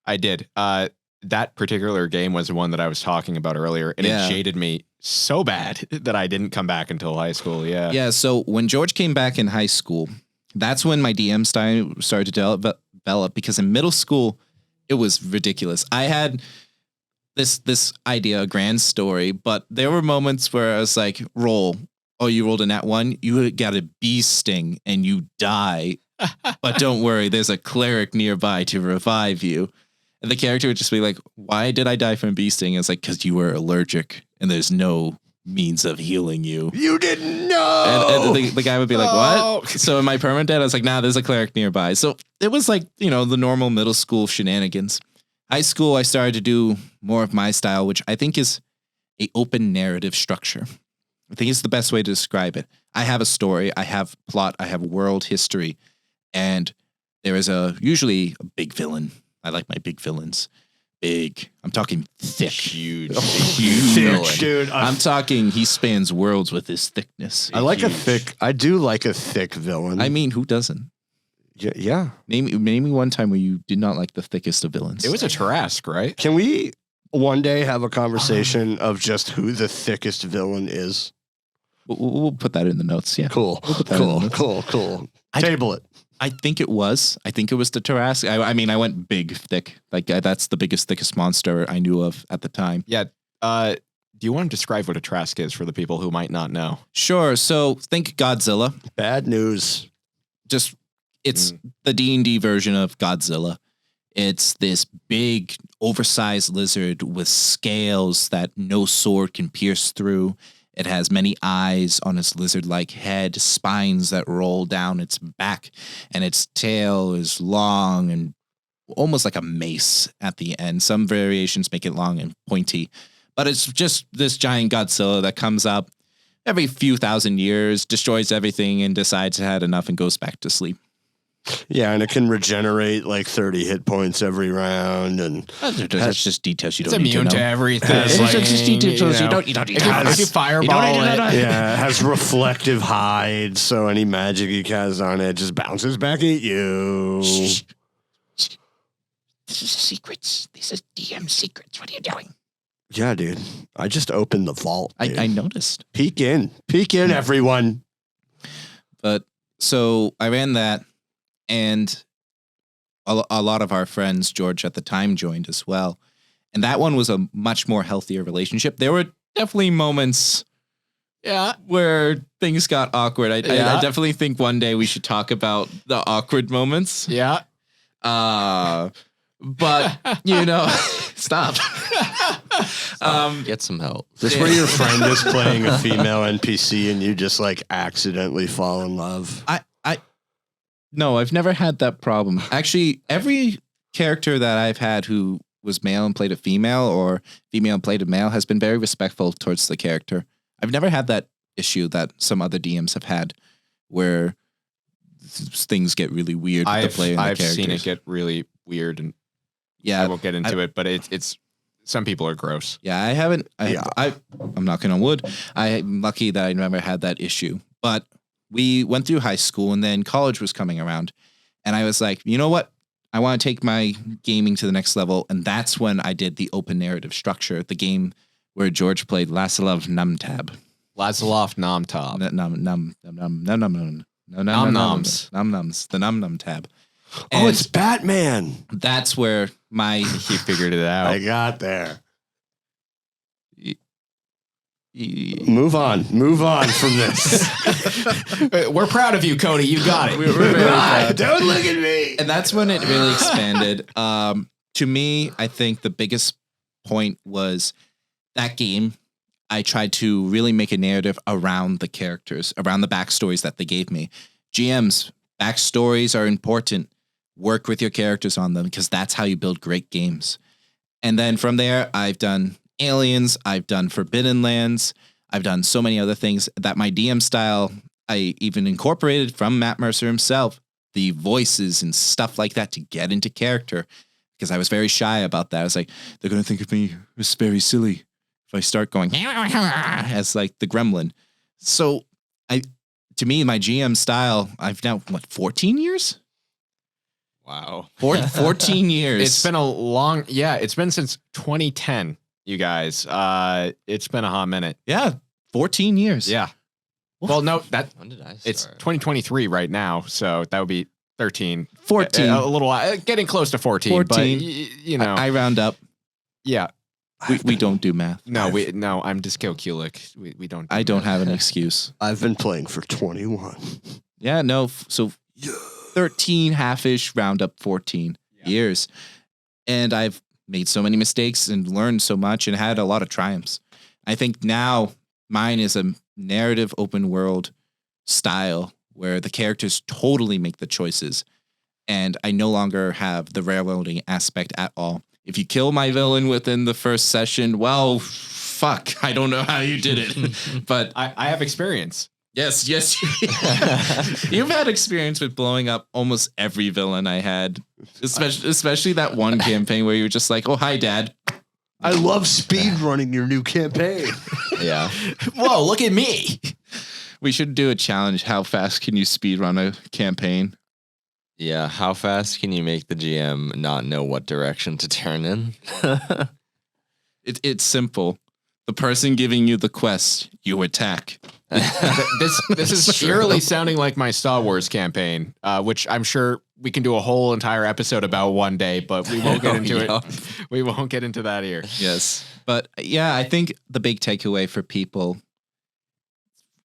I did. That particular game was the one that I was talking about earlier, and Yeah. it jaded me so bad that I didn't come back until high school. Yeah. Yeah, so when George came back in high school, that's when my DM style started to develop because in middle school, it was ridiculous. I had this idea, a grand story, but there were moments where I was like, roll. Oh, you rolled a nat 1? You got a bee sting and you die. But don't worry, there's a cleric nearby to revive you. And the character would just be like, why did I die from a bee sting? It's like, because you were allergic and there's no means of healing you. You didn't know. And the guy would be like, what? So in my permanent dead, I was like, nah, there's a cleric nearby. So it was like, the normal middle school shenanigans. High school, I started to do more of my style, which I think is a open narrative structure. I think it's the best way to describe it. I have a story, I have plot, I have world history, and there is usually a big villain. I like my big villains. Big. I'm talking thick. Huge. Huge Thick, villain. dude. I'm talking he spans worlds with his thickness. I like a Huge. thick. I do like a thick villain. I mean, who doesn't? Yeah. Name me one time where you did not like the thickest of villains. It was a Tarask, right? Can we one day have a conversation of just who the thickest villain is? We'll put that in the notes. Yeah. Cool. We'll put that in the notes. Cool. I- Table it. I think it was. I think it was the Tarask. I mean, I went big, thick. Like that's the biggest, thickest monster I knew of at the time. Yeah. Do you want to describe what a Trask is for the people who might not know? Sure. So think Godzilla. Bad news. Just it's the D&D version of Godzilla. It's this big, oversized lizard with scales that no sword can pierce through. It has many eyes on its lizard-like head, spines that roll down its back, and its tail is long and almost like a mace at the end. Some variations make it long and pointy, but it's just this giant Godzilla that comes up every few thousand years, destroys everything, and decides it had enough and goes back to sleep. Yeah, and it can regenerate like 30 hit points every round, and That's just details you It's don't need to immune know. to everything. It's just details you don't need If to you, know. if you fireball it, yeah, it has reflective hide, so any magic you cast on it just bounces back at you. This is secrets. This is DM secrets. What are you doing? Yeah, dude. I just opened the vault. Dude. I noticed. Peek in, everyone. But so I ran that, and a lot of our friends, George at the time, joined as well. And that one was a much more healthier relationship. There were definitely moments where things got awkward. I definitely think one day we should talk about the awkward moments. Yeah. But stop. Get some help. This where your friend is playing a female NPC and you just like accidentally fall in love. No, I've never had that problem. Actually, every character that I've had who was male and played a female or female and played a male has been very respectful towards the character. I've never had that issue that some other DMs have had where things get really weird with the player and the I've characters. seen it get really weird, and I won't get into it, but it's some people are gross. Yeah, I haven't. I'm knocking on wood. I'm lucky that I never had that issue. But we went through high school and then college was coming around. And I was like, you know what? I want to take my gaming to the next level. And that's when I did the open narrative structure, the game where George played Laszlo Numtab. Lazaloff Nomtob. Num-nums. Num-nums. The Num-num tab. Oh, it's Batman. That's where my... He figured it out. I got there. Move on from this. We're proud of you, Cody. You got it. We're very proud. Don't look at me. And that's when it really expanded. To me, I think the biggest point was that game. I tried to really make a narrative around the characters, around the backstories that they gave me. GMs, backstories are important. Work with your characters on them because that's how you build great games. And then from there, I've done Aliens, I've done Forbidden Lands, I've done so many other things that my DM style, I even incorporated from Matt Mercer himself, the voices and stuff like that to get into character because I was very shy about that. I was like, they're going to think of me as very silly if I start going as like the gremlin. So to me, my GM style, I've now, 14 years? Wow. 14 years. It's been it's been since 2010, you guys. It's been a hot minute. Yeah, 14 years. Yeah. Well, no, When did I start? it's 2023 right now, so that would be 13. 14. A little getting close to 14, 14. but you know. I round up. Yeah. We don't do math. No, I'm dyscalculic. We don't. I don't have an excuse. I've been playing for 21. Yeah, no. So 13 half-ish, round up 14 years. And I've made so many mistakes and learned so much and had a lot of triumphs. I think now mine is a narrative open world style where the characters totally make the choices. And I no longer have the railroading aspect at all. If you kill my villain within the first session, well, fuck. I don't know how you did it. But I have experience. Yes. You've had experience with blowing up almost every villain I had, especially that one campaign where you were just like, oh, hi, Dad. I love speed running your new campaign. Yeah. Whoa, look at me. We should do a challenge. How fast can you speed run a campaign? Yeah. How fast can you make the GM not know what direction to turn in? It's simple. The person giving you the quest, you attack. This is eerily sounding like my Star Wars campaign, which I'm sure we can do a whole entire episode about one day, but we won't get into it. We won't get into that here. Yes. But yeah, I think the big takeaway for people,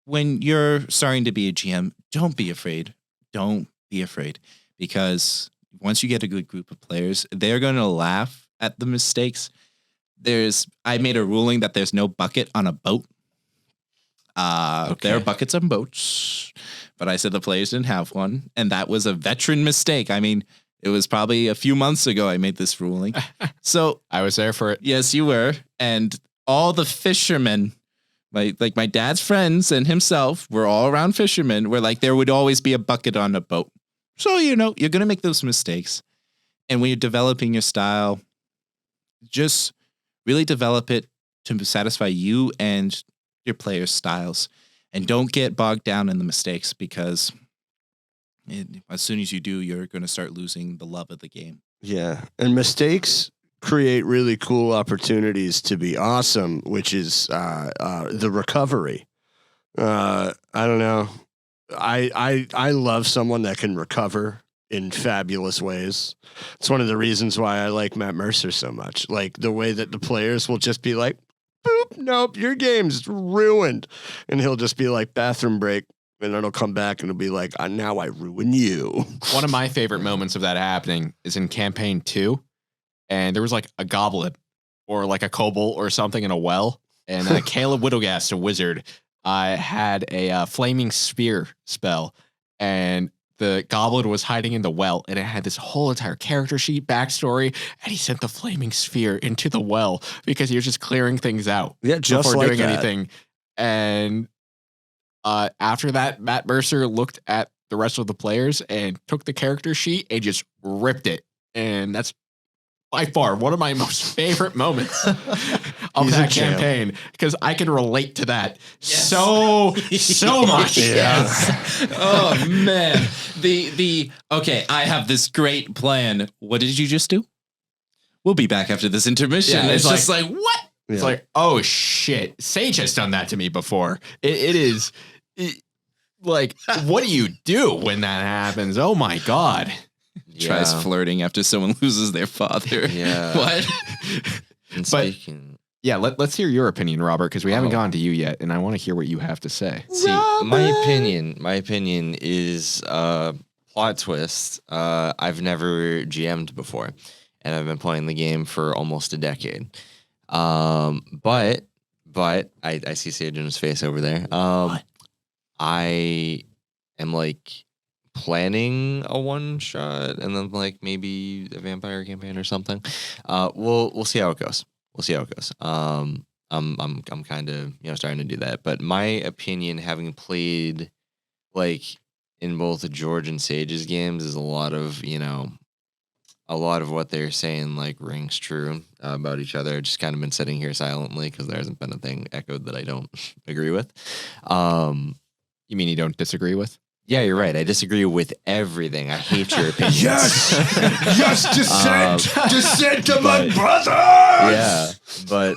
when you're starting to be a GM, don't be afraid. Don't be afraid. Because once you get a good group of players, they're going to laugh at the mistakes. I made a ruling that there's no bucket on a boat. There are buckets on boats, but I said the players didn't have one. And that was a veteran mistake. I mean, it was probably a few months ago I made this ruling. So I was there for it. Yes, you were. And all the fishermen, my dad's friends and himself were all around fishermen, were like, there would always be a bucket on a boat. So, you're going to make those mistakes. And when you're developing your style, just really develop it to satisfy you and your players' styles. And don't get bogged down in the mistakes because as soon as you do, you're going to start losing the love of the game. Yeah. And mistakes create really cool opportunities to be awesome, which is the recovery. I don't know. I love someone that can recover in fabulous ways. It's one of the reasons why I like Matt Mercer so much. Like the way that the players will just be like, boop, nope, your game's ruined. And he'll just be like, bathroom break. And then he'll come back and he'll be like, now I ruin you. One of my favorite moments of that happening is in campaign 2. And there was like a goblin or like a kobold or something in a well. And Caleb Widogast, a wizard, had a flaming spear spell. And the goblin was hiding in the well, and it had this whole entire character sheet, backstory, and he sent the flaming sphere into the well because he was just clearing things out just before like doing that. anything. And after that, Matt Mercer looked at the rest of the players and took the character sheet and just ripped it. And that's by far one of my most favorite moments of that campaign because I can relate to that so much. Yes. Oh man. Okay, I have this great plan. What did you just do? We'll be back after this intermission. Yeah, it's just like what? It's like, oh shit. Sage has done that to me before. It is like, what do you do when that happens? Oh my God. Tries flirting after someone loses their father. Yeah. What? And speaking Yeah, let's hear your opinion, Robert, because we haven't Oh. gone to you yet, and I want to hear what you have to say. See, my opinion is plot twist. I've never GM'd before, and I've been playing the game for almost a decade. But I see Sage in his face over there. I am like planning a one shot and then like maybe a vampire campaign or something. We'll see how it goes. We'll see how it goes. I'm kind of starting to do that. But my opinion, having played like in both George and Sage's games, is a lot of what they're saying like rings true about each other. I've just kind of been sitting here silently because there hasn't been a thing echoed that I don't agree with. You mean you don't disagree with? Yeah, you're right. I disagree with everything. I hate your opinions. Yes, dissent to my brothers. Yeah, but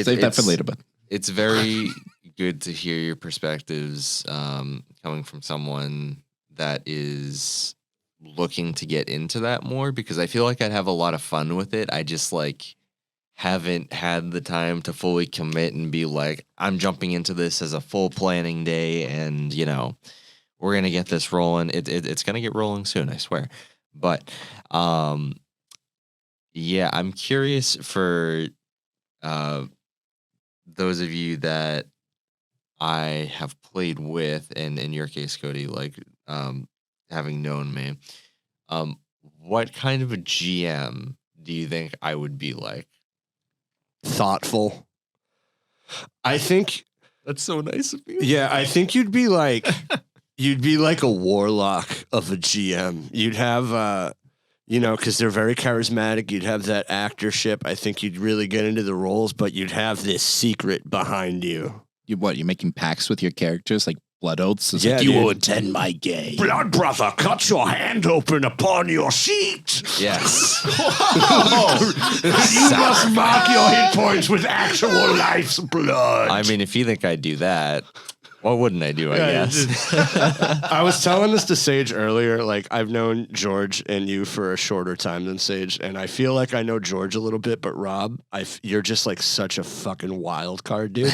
Save that for later, but it's very good to hear your perspectives coming from someone that is looking to get into that more, because I feel like I'd have a lot of fun with it. I just like haven't had the time to fully commit and be like, I'm jumping into this as a full planning day, and we're gonna get this rolling. It's gonna get rolling soon, I swear. But yeah, I'm curious for those of you that I have played with, and in your case, Cody, like having known me, what kind of a GM do you think I would be like? Thoughtful. I think. That's so nice of you. Yeah, I think you'd be like a warlock of a GM. You'd have because they're very charismatic. You'd have that actorship. I think you'd really get into the roles, but you'd have this secret behind you. you're making pacts with your characters, like blood oaths? It's Yeah, like, you dude. will attend my game. Blood brother, cut your hand open upon your sheet. Yes. You must mark your hit points with actual life's blood. I mean, if you think I'd do that, what wouldn't I do, I guess? I was telling this to Sage earlier. Like, I've known George and you for a shorter time than Sage, and I feel like I know George a little bit, but Rob, you're just like such a fucking wild card, dude.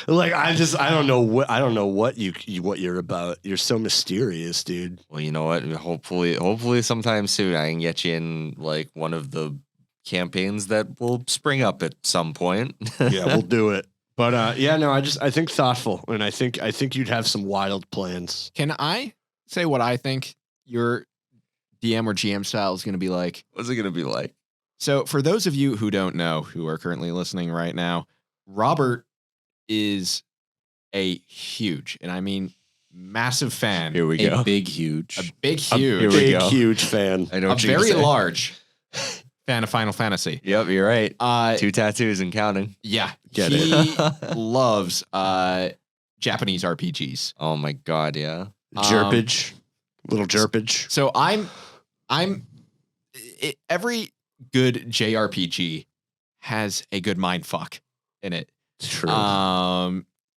Like, I don't know what you're about. You're so mysterious, dude. Well, you know what? Hopefully sometime soon I can get you in like one of the campaigns that will spring up at some point. Yeah, we'll do it. But I think thoughtful, and I think you'd have some wild plans. Can I say what I think your DM or GM style is going to be like? What's it going to be like? So for those of you who don't know, who are currently listening right now, Robert is a huge, and I mean massive fan. Here we go. A big, huge. A big, Here huge. we Big, go. huge fan. I know A what you're very gonna say. large fan of Final Fantasy. Yep, you're right. 2 tattoos and counting. Yeah. Get he loves Japanese RPGs. Oh my god, yeah. Jerpage, little jerpage. So every good JRPG has a good mind fuck in it. It's true.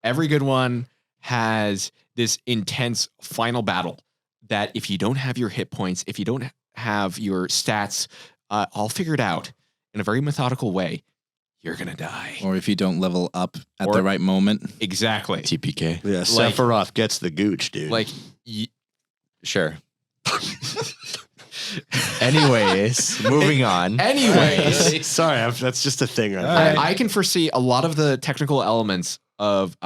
Every good one has this intense final battle that if you don't have your hit points, if you don't have your stats all figured out in a very methodical way, you're going to die. Or if you don't level up at Or- the right moment. Exactly. TPK. Yeah, like- Sephiroth gets the gooch, dude. Like, Sure. Anyways, moving on. anyways, sorry, that's just a thing. I I can foresee a lot of the technical elements of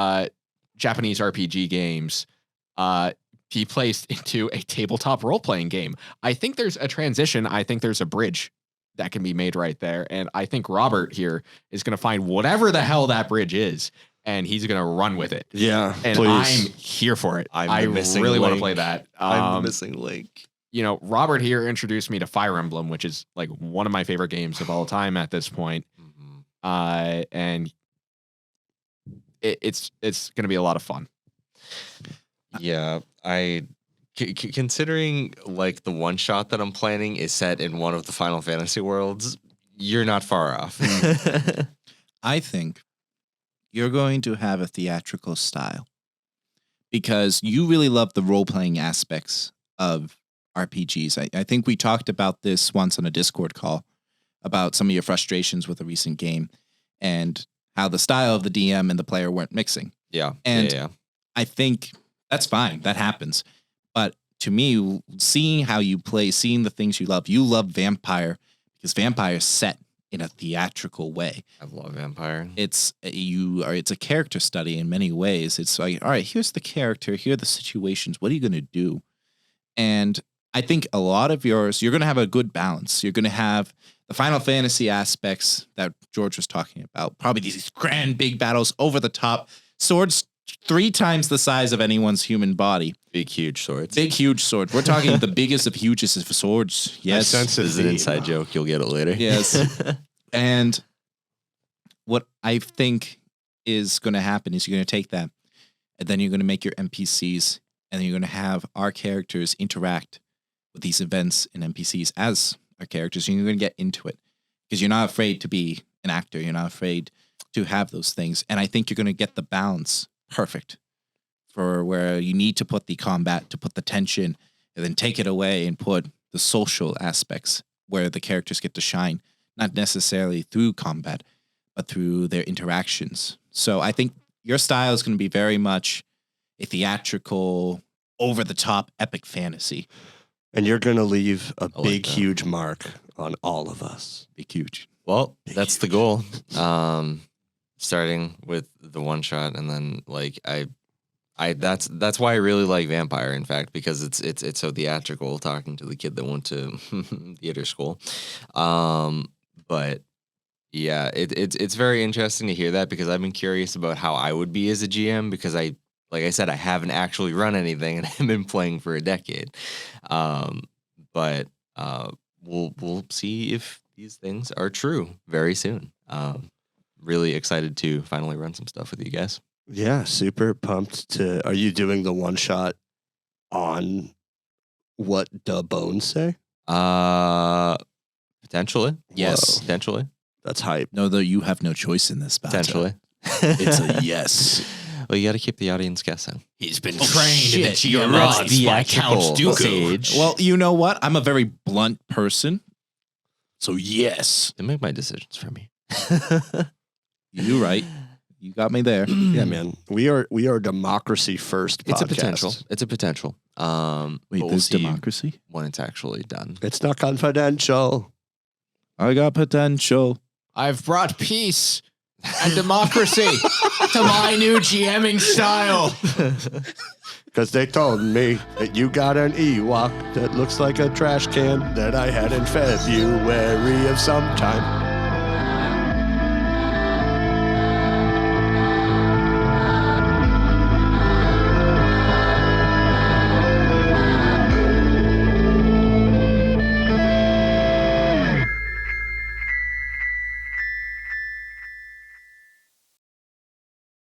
Japanese RPG games be placed into a tabletop role-playing game. I think there's a transition. I think there's a bridge that can be made right there. And I think Robert here is going to find whatever the hell that bridge is, and he's going to run with it. Yeah, And please. I'm here for it. I'm I the missing really want to link. play that. I'm the missing link. Robert here introduced me to Fire Emblem, which is like one of my favorite games of all time at this point. And it's going to be a lot of fun. Yeah, considering like the one shot that I'm planning is set in one of the Final Fantasy worlds, you're not far off. I think you're going to have a theatrical style because you really love the role-playing aspects of RPGs. I think we talked about this once on a Discord call about some of your frustrations with a recent game and how the style of the DM and the player weren't mixing. Yeah. And yeah. I think that's fine. That happens. But to me, seeing how you play, seeing the things you love Vampire because Vampire is set in a theatrical way. I love Vampire. It's a character study in many ways. It's like, all right, here's the character, here are the situations. What are you going to do? And I think a lot of yours, you're going to have a good balance. You're going to have the Final Fantasy aspects that George was talking about. Probably these grand big battles over the top, swords 3 times the size of anyone's human body. Big, huge swords. Big, huge swords. We're talking the biggest of hugest of swords. Yes. sense This is an inside joke. You'll get it later. Yes. And what I think is going to happen is you're going to take that and then you're going to make your NPCs and then you're going to have our characters interact with these events and NPCs as our characters. And you're going to get into it because you're not afraid to be an actor. You're not afraid to have those things. And I think you're going to get the balance perfect for where you need to put the combat, to put the tension, and then take it away and put the social aspects where the characters get to shine, not necessarily through combat, but through their interactions. So I think your style is going to be very much a theatrical, over-the-top epic fantasy. And you're going to leave a like big, that. huge mark on all of us. Big, huge. Well, that's the goal. Starting with the one shot, and then like that's why I really like Vampire. In fact, because it's so theatrical. Talking to the kid that went to theater school, but yeah, it's very interesting to hear that because I've been curious about how I would be as a GM because like I said, I haven't actually run anything and I've been playing for a decade. But we'll see if these things are true very soon. Really excited to finally run some stuff with you guys. Yeah, super pumped to. Are you doing the one shot on what the bones say? Potentially. Yes. Whoa. Potentially. That's hype. No, though you have no choice in this battle. Potentially. It's a yes. Well, you got to keep the audience guessing. He's been Oh, trained in the shit, GM you're right. by Count Theatrical Dooku. sage. Well, you know what? I'm a very blunt person. So yes. They make my decisions for me. You're right. You got me there. Yeah, man. We are democracy first. It's a podcast. potential. It's a potential. Wait, but we'll there's see democracy? when it's actually done. It's not confidential. I got potential. I've brought peace and democracy to my new GMing style. Because they told me that you got an Ewok that looks like a trash can that I had in February of some time.